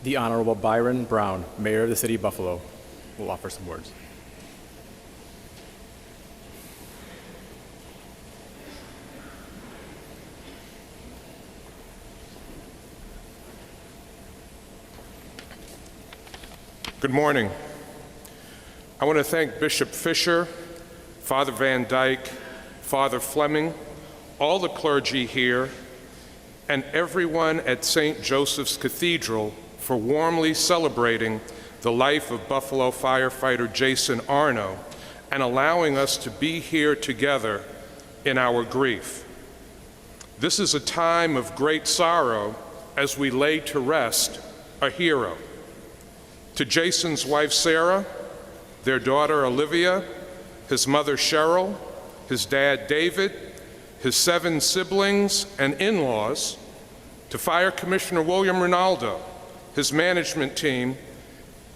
The Honorable Byron Brown, Mayor of the City of Buffalo, will offer some words. Good morning. I want to thank Bishop Fisher, Father Van Dyke, Father Fleming, all the clergy here, and everyone at St. Joseph's Cathedral for warmly celebrating the life of Buffalo firefighter Jason Arno and allowing us to be here together in our grief. This is a time of great sorrow as we lay to rest a hero. To Jason's wife Sarah, their daughter Olivia, his mother Cheryl, his dad David, his 7 siblings and in-laws, to Fire Commissioner William Rinaldo, his management team,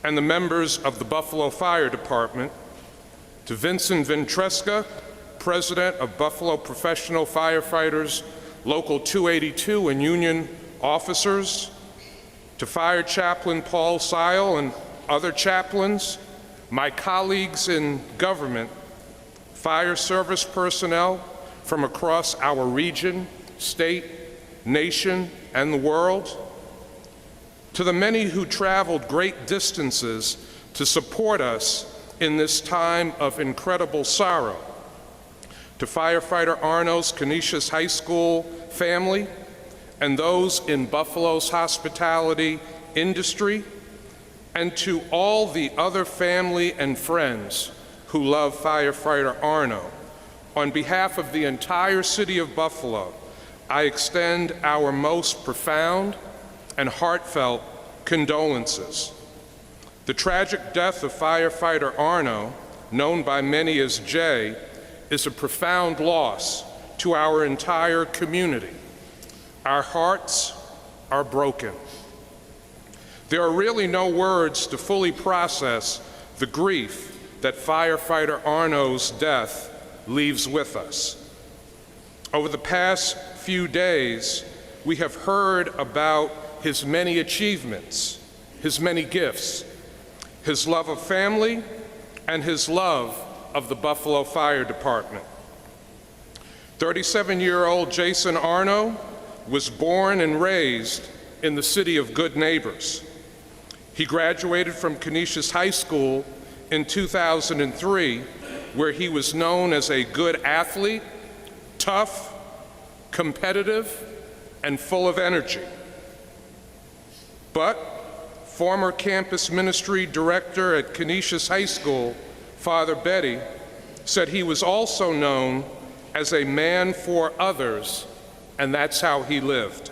and the members of the Buffalo Fire Department, to Vincent Ventresca, President of Buffalo Professional Firefighters, Local 282 and union officers, to Fire Chaplain Paul Seil and other chaplains, my colleagues in government, fire service personnel from across our region, state, nation, and the world, to the many who traveled great distances to support us in this time of incredible sorrow, to firefighter Arno's Canisius High School family and those in Buffalo's hospitality industry, and to all the other family and friends who love firefighter Arno. On behalf of the entire city of Buffalo, I extend our most profound and heartfelt condolences. The tragic death of firefighter Arno, known by many as Jay, is a profound loss to our entire community. Our hearts are broken. There are really no words to fully process the grief that firefighter Arno's death leaves with us. Over the past few days, we have heard about his many achievements, his many gifts, his love of family, and his love of the Buffalo Fire Department. 37-year-old Jason Arno was born and raised in the city of good neighbors. He graduated from Canisius High School in 2003, where he was known as a good athlete, tough, competitive, and full of energy. But former campus ministry director at Canisius High School, Father Betty, said he was also known as a man for others, and that's how he lived.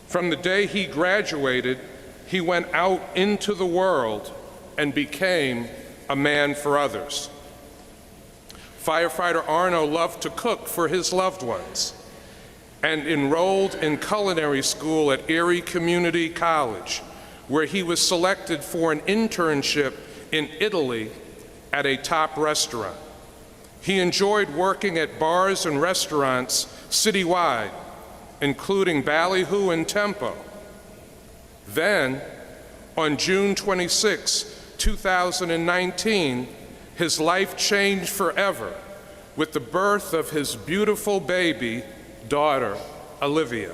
From the day he graduated, he went out into the world and became a man for others. Firefighter Arno loved to cook for his loved ones and enrolled in culinary school at Erie Community College, where he was selected for an internship in Italy at a top restaurant. He enjoyed working at bars and restaurants citywide, including Ballyhoo and Tempo. Then, on June 26, 2019, his life changed forever with the birth of his beautiful baby daughter, Olivia.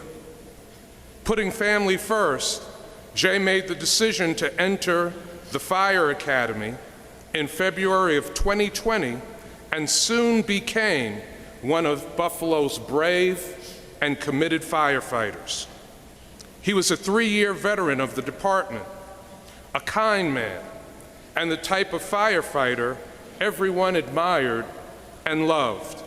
Putting family first, Jay made the decision to enter the Fire Academy in February of 2020 and soon became one of Buffalo's brave and committed firefighters. He was a 3-year veteran of the department, a kind man, and the type of firefighter everyone admired and loved.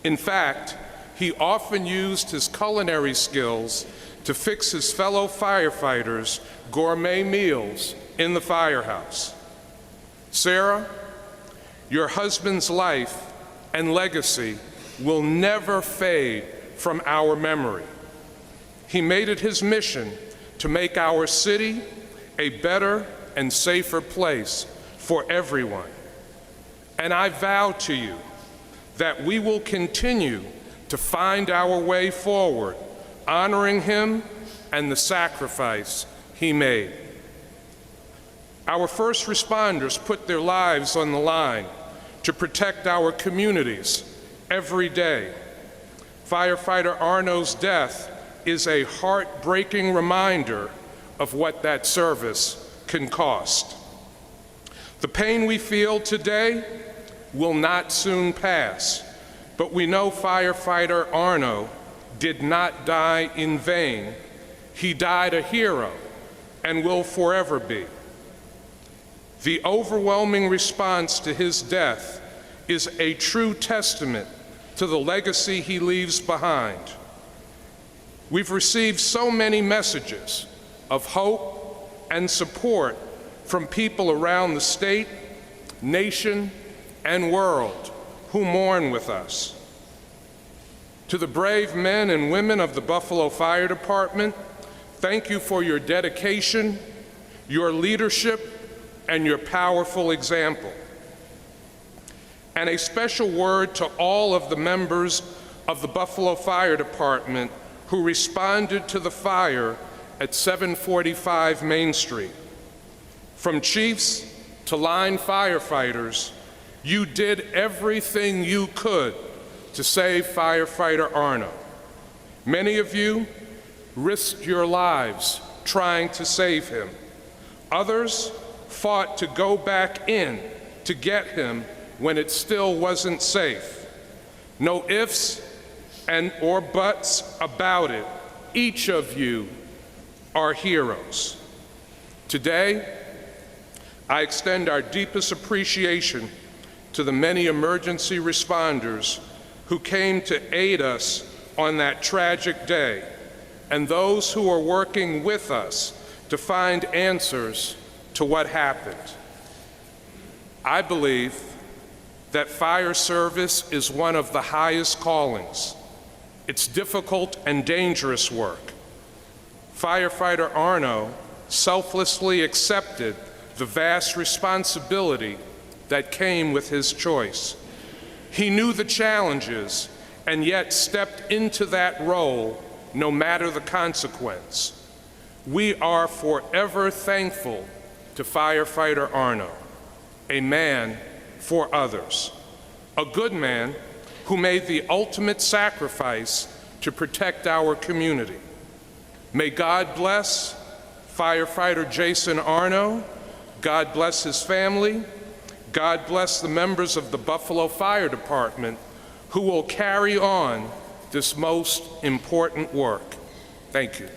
In fact, he often used his culinary skills to fix his fellow firefighters gourmet meals in the firehouse. Sarah, your husband's life and legacy will never fade from our memory. He made it his mission to make our city a better and safer place for everyone. And I vow to you that we will continue to find our way forward, honoring him and the sacrifice he made. Our first responders put their lives on the line to protect our communities every day. Firefighter Arno's death is a heartbreaking reminder of what that service can cost. The pain we feel today will not soon pass, but we know firefighter Arno did not die in vain. He died a hero and will forever be. The overwhelming response to his death is a true testament to the legacy he leaves behind. We've received so many messages of hope and support from people around the state, nation, and world who mourn with us. To the brave men and women of the Buffalo Fire Department, thank you for your dedication, your leadership, and your powerful example. And a special word to all of the members of the Buffalo Fire Department who responded to the fire at 745 Main Street. From chiefs to line firefighters, you did everything you could to save firefighter Arno. Many of you risked your lives trying to save him. Others fought to go back in to get him when it still wasn't safe. No ifs or buts about it. Each of you are heroes. Today, I extend our deepest appreciation to the many emergency responders who came to aid us on that tragic day, and those who are working with us to find answers to what happened. I believe that fire service is one of the highest callings. It's difficult and dangerous work. Firefighter Arno selflessly accepted the vast responsibility that came with his choice. He knew the challenges and yet stepped into that role no matter the consequence. We are forever thankful to firefighter Arno, a man for others, a good man who made the ultimate sacrifice to protect our community. May God bless firefighter Jason Arno. God bless his family. God bless the members of the Buffalo Fire Department who will carry on this most important work. Thank you.